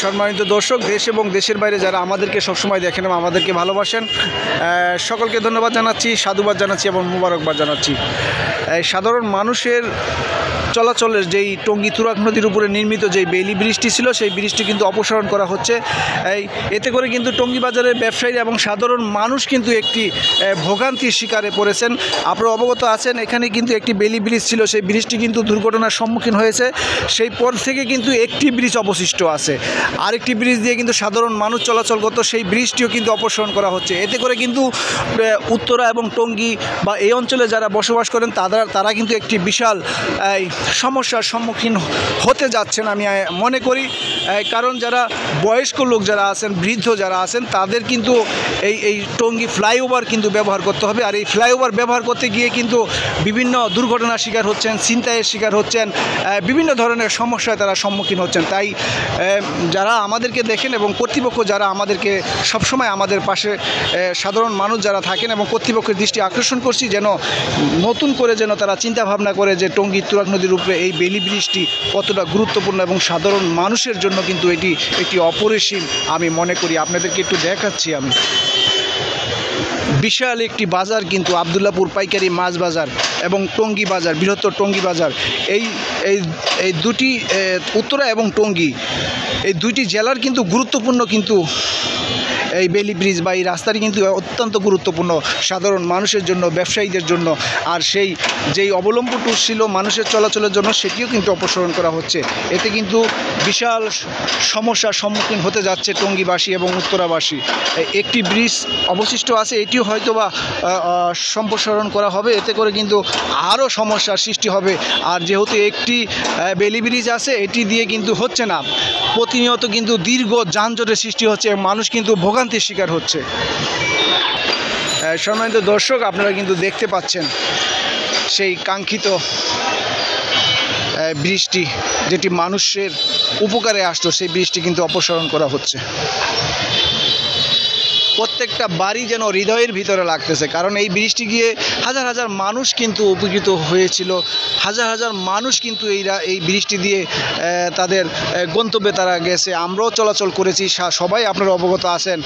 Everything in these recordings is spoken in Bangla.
সম্মানিত দর্শক, দেশ এবং দেশের বাইরে যারা আমাদেরকে সবসময় দেখেন এবং আমাদেরকে ভালোবাসেন, সকলকে ধন্যবাদ জানাচ্ছি, সাধুবাদ জানাচ্ছি এবং মুবারকবাদ জানাচ্ছি। সাধারণ মানুষের চলাচলের যেই টঙ্গী তুরাগ নদীর উপরে নির্মিত যেই বেইলি ব্রিজটি ছিল, সেই ব্রিজটি কিন্তু অপসারণ করা হচ্ছে। এতে করে কিন্তু টঙ্গী বাজারের ব্যবসায়ী এবং সাধারণ মানুষ কিন্তু একটি ভোগান্তির শিকারে পড়েছেন। আপনারা অবগত আছেন, এখানে কিন্তু একটি বেইলি ব্রিজ ছিল, সেই ব্রিজটি কিন্তু দুর্ঘটনার সম্মুখীন হয়েছে। সেই পর থেকে কিন্তু একটি ব্রিজ অবশিষ্ট আছে, আরেকটি ব্রিজ দিয়ে কিন্তু সাধারণ মানুষ চলাচল করতো, সেই ব্রিজটিও কিন্তু অপসারণ করা হচ্ছে। এতে করে কিন্তু উত্তরা এবং টঙ্গী বা এই অঞ্চলে যারা বসবাস করেন তারা কিন্তু একটি বিশাল সমস্যার সম্মুখীন হতে যাচ্ছেন আমি মনে করি। কারণ যারা বয়স্ক লোক যারা আছেন, বৃদ্ধ যারা আছেন, তাদের কিন্তু এই টঙ্গী ফ্লাইওভার কিন্তু ব্যবহার করতে হবে। আর এই ফ্লাইওভার ব্যবহার করতে গিয়ে কিন্তু বিভিন্ন দুর্ঘটনার শিকার হচ্ছেন, ছিনতাইয়ের শিকার হচ্ছেন, বিভিন্ন ধরনের সমস্যায় তারা সম্মুখীন হচ্ছেন। তাই যারা আমাদেরকে দেখেন এবং কর্তৃপক্ষ যারা আমাদেরকে সবসময় আমাদের পাশে, সাধারণ মানুষ যারা থাকেন এবং কর্তৃপক্ষের দৃষ্টি আকর্ষণ করছি যেন নতুন করে যেন তারা চিন্তা ভাবনা করে যে টঙ্গী তুরাগ নদীর উপরে এই বেইলি ব্রিজটি কতটা গুরুত্বপূর্ণ এবং সাধারণ মানুষের জন্য কিন্তু এটি একটি অপরিসীম আমি মনে করি। আপনাদেরকে একটু দেখাচ্ছি আমি। বিশাল একটি বাজার কিন্তু আবদুল্লাপুর পাইকারি মাছ বাজার এবং টঙ্গী বাজার, বৃহত্তর টঙ্গী বাজার, এই দুটি উত্তরা এবং টঙ্গী এই দুইটি জেলার কিন্তু গুরুত্বপূর্ণ কিন্তু এই বেইলি ব্রিজ বা এই রাস্তাটি কিন্তু অত্যন্ত গুরুত্বপূর্ণ সাধারণ মানুষের জন্য, ব্যবসায়ীদের জন্য। আর যেই অবলম্বনটু ছিল মানুষের চলাচলের জন্য, সেটিও কিন্তু অপসারণ করা হচ্ছে। এতে কিন্তু বিশাল সমস্যার সম্মুখীন হতে যাচ্ছে টঙ্গীবাসী এবং উত্তরাবাসী। একটি ব্রিজ অবশিষ্ট আছে, এটিও হয়তো বা সম্প্রসারণ করা হবে। এতে করে কিন্তু আরও সমস্যার সৃষ্টি হবে। আর যেহেতু একটি বেইলি ব্রিজ আছে, এটি দিয়ে কিন্তু হচ্ছে না, প্রতিনিয়ত কিন্তু দীর্ঘ যানজটের সৃষ্টি হচ্ছে, মানুষ কিন্তু ভোগান্তির শিকার হচ্ছে। সম্মানিত দর্শক, আপনারা কিন্তু দেখতে পাচ্ছেন সেই কাঙ্ক্ষিত ব্রিজটি, যেটি মানুষের উপকারে আসতো, সেই ব্রিজটি কিন্তু অপসারণ করা হচ্ছে। প্রত্যেকটা বাড়ি যেন হৃদয়ের ভিতরে লাগতেছে, কারণ এই ব্রিজটি গিয়ে হাজার হাজার মানুষ কিন্তু উপকৃত হয়েছিল। হাজার হাজার মানুষ কিন্তু এই ব্রিজটি দিয়ে তাদের গন্তব্যে তারা গেছে। আমরাও চলাচল করেছি, সবাই আপনারা অবগত আছেন।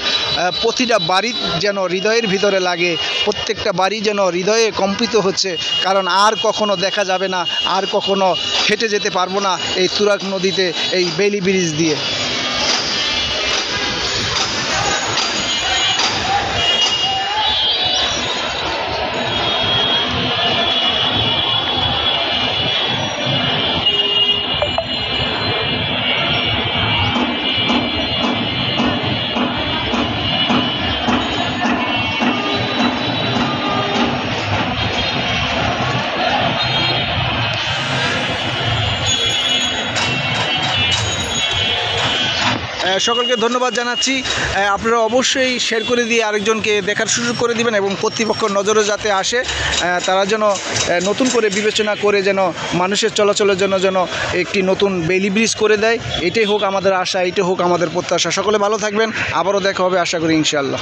প্রতিটা বাড়ি যেন হৃদয়ের ভিতরে লাগে, প্রত্যেকটা বাড়ি যেন হৃদয়ে কম্পিত হচ্ছে। কারণ আর কখনো দেখা যাবে না, আর কখনো হেঁটে যেতে পারবো না এই তুরাগ নদীতে এই বেইলি ব্রিজ দিয়ে। সকলকে ধন্যবাদ জানাচ্ছি। আপনারা অবশ্যই শেয়ার করে দিয়ে আরেকজনকে দেখার সুযোগ করে দিবেন এবং কর্তৃপক্ষ নজরে যাতে আসে, তারা যেন নতুন করে বিবেচনা করে যেন মানুষের চলাচলের জন্য যেন একটি নতুন বেইলি ব্রিজ করে দেয়। এটাই হোক আমাদের আশা, এটাই হোক আমাদের প্রত্যাশা। সকলে ভালো থাকবেন, আবারও দেখা হবে আশা করি ইনশাআল্লাহ।